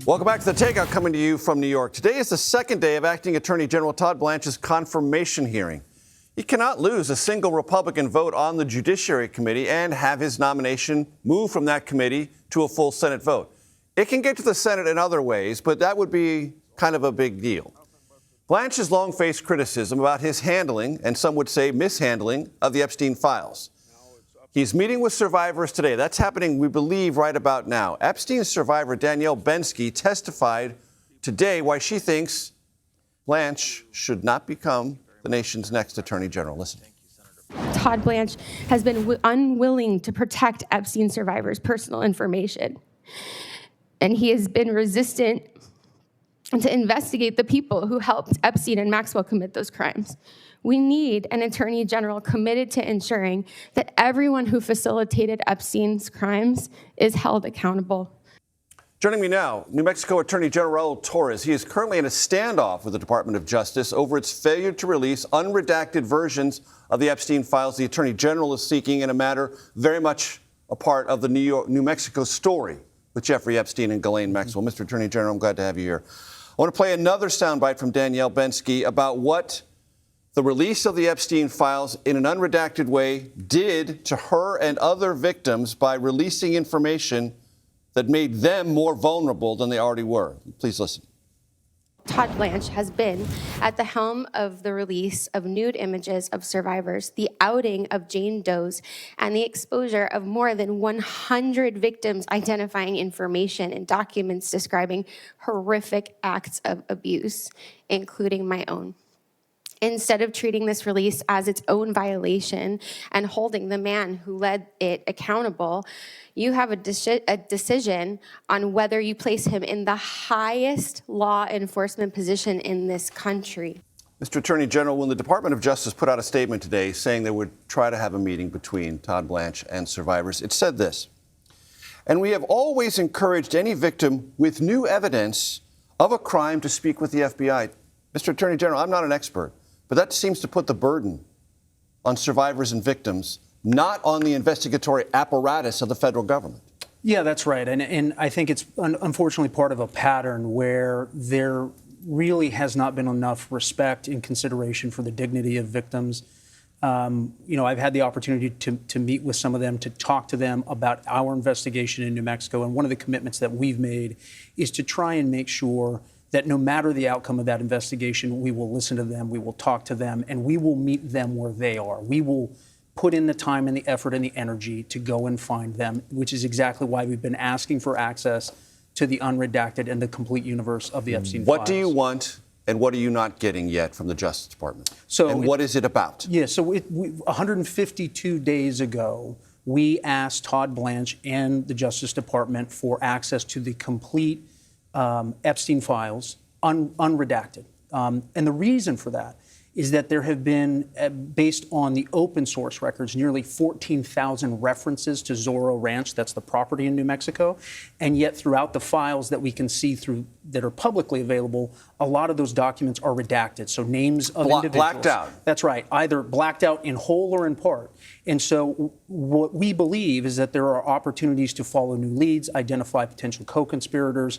Welcome back to The Takeout, coming to you from New York. Today is the second day of Acting Attorney General Todd Blanche's confirmation hearing. He cannot lose a single Republican vote on the Judiciary Committee and have his nomination move from that committee to a full Senate vote. It can get to the Senate in other ways, but that would be kind of a big deal. Blanche has long faced criticism about his handling, and some would say mishandling, of the Epstein files. He's meeting with survivors today. That's happening, we believe, right about now. Epstein's survivor, Danielle Bensky, testified today why she thinks Blanche should not become the nation's next attorney general. Listen. Todd Blanche has been unwilling to protect Epstein survivors' personal information. And he has been resistant to investigate the people who helped Epstein and Maxwell commit those crimes. We need an attorney general committed to ensuring that everyone who facilitated Epstein's crimes is held accountable. Joining me now, New Mexico Attorney General Raúl Torrez. He is currently in a standoff with the Department of Justice over its failure to release unredacted versions of the Epstein files the Attorney General is seeking in a matter very much a part of the New Mexico story with Jeffrey Epstein and Ghislaine Maxwell. Mr. Attorney General, I'm glad to have you here. I want to play another soundbite from Danielle Bensky about what the release of the Epstein files in an unredacted way did to her and other victims by releasing information that made them more vulnerable than they already were. Please listen. Todd Blanche has been at the helm of the release of nude images of survivors, the outing of Jane Does, and the exposure of more than 100 victims identifying information and documents describing horrific acts of abuse, including my own. Instead of treating this release as its own violation and holding the man who led it accountable, you have a decision on whether you place him in the highest law enforcement position in this country. Mr. Attorney General, when the Department of Justice put out a statement today saying they would try to have a meeting between Todd Blanche and survivors, it said this: "And we have always encouraged any victim with new evidence of a crime to speak with the FBI." Mr. Attorney General, I'm not an expert, but that seems to put the burden on survivors and victims, not on the investigatory apparatus of the federal government. Yeah, that's right. And I think it's unfortunately part of a pattern where there really has not been enough respect and consideration for the dignity of victims. I've had the opportunity to meet with some of them, to talk to them about our investigation in New Mexico. And one of the commitments that we've made is to try and make sure that no matter the outcome of that investigation, we will listen to them, we will talk to them, and we will meet them where they are. We will put in the time and the effort and the energy to go and find them, which is exactly why we've been asking for access to the unredacted and the complete universe of the Epstein files. What do you want, and what are you not getting yet from the Justice Department? And what is it about? Yeah, so 152 days ago, we asked Todd Blanche and the Justice Department for access to the complete Epstein files, unredacted. And the reason for that is that there have been, based on the open source records, nearly 14,000 references to Zorro Ranch. That's the property in New Mexico. And yet throughout the files that we can see through that are publicly available, a lot of those documents are redacted. So names of individuals. Blacked out. That's right. Either blacked out in whole or in part. And so what we believe is that there are opportunities to follow new leads, identify potential co-conspirators,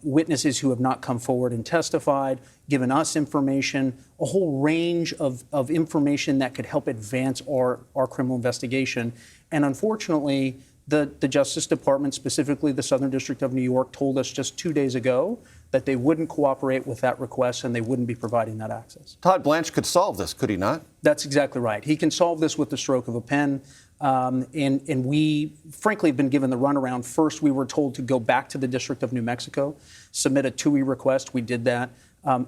witnesses who have not come forward and testified, given us information, a whole range of information that could help advance our criminal investigation. And unfortunately, the Justice Department, specifically the Southern District of New York, told us just 2 days ago that they wouldn't cooperate with that request and they wouldn't be providing that access. Todd Blanche could solve this, could he not? That's exactly right. He can solve this with the stroke of a pen. And we, frankly, have been given the runaround. First, we were told to go back to the District of New Mexico, submit a TUI request. We did that.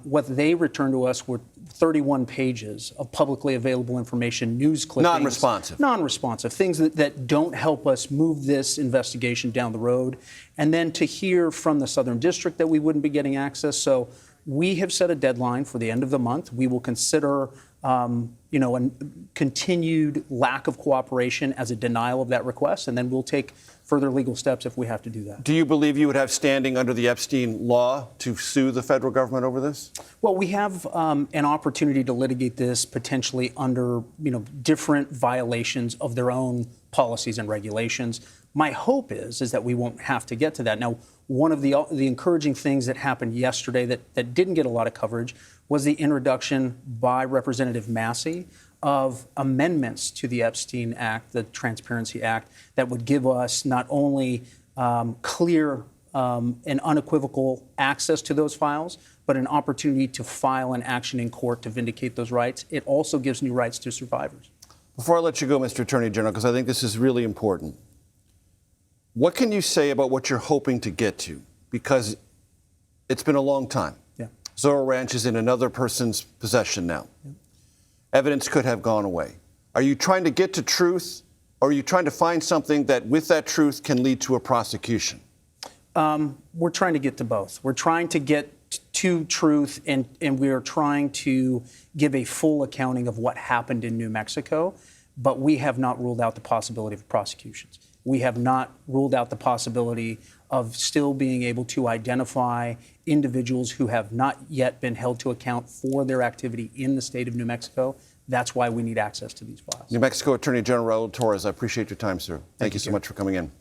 What they returned to us were 31 pages of publicly available information, news clippings. Non-responsive. Non-responsive, things that don't help us move this investigation down the road. And then to hear from the Southern District that we wouldn't be getting access. So we have set a deadline for the end of the month. We will consider a continued lack of cooperation as a denial of that request, and then we'll take further legal steps if we have to do that. Do you believe you would have standing under the Epstein law to sue the federal government over this? Well, we have an opportunity to litigate this potentially under, different violations of their own policies and regulations. My hope is that we won't have to get to that. Now, one of the encouraging things that happened yesterday that didn't get a lot of coverage was the introduction by Representative Massey of amendments to the Epstein Act, the Transparency Act, that would give us not only clear and unequivocal access to those files, but an opportunity to file an action in court to vindicate those rights. It also gives new rights to survivors. Before I let you go, Mr. Attorney General, because I think this is really important, what can you say about what you're hoping to get to? Because it's been a long time. Yeah. Zorro Ranch is in another person's possession now. Yeah. Evidence could have gone away. Are you trying to get to truth, or are you trying to find something that, with that truth, can lead to a prosecution? We're trying to get to both. We're trying to get to truth, and we are trying to give a full accounting of what happened in New Mexico, but we have not ruled out the possibility of prosecutions. We have not ruled out the possibility of still being able to identify individuals who have not yet been held to account for their activity in the state of New Mexico. That's why we need access to these files. New Mexico Attorney General Raúl Torrez, I appreciate your time, sir. Thank you so much for coming in.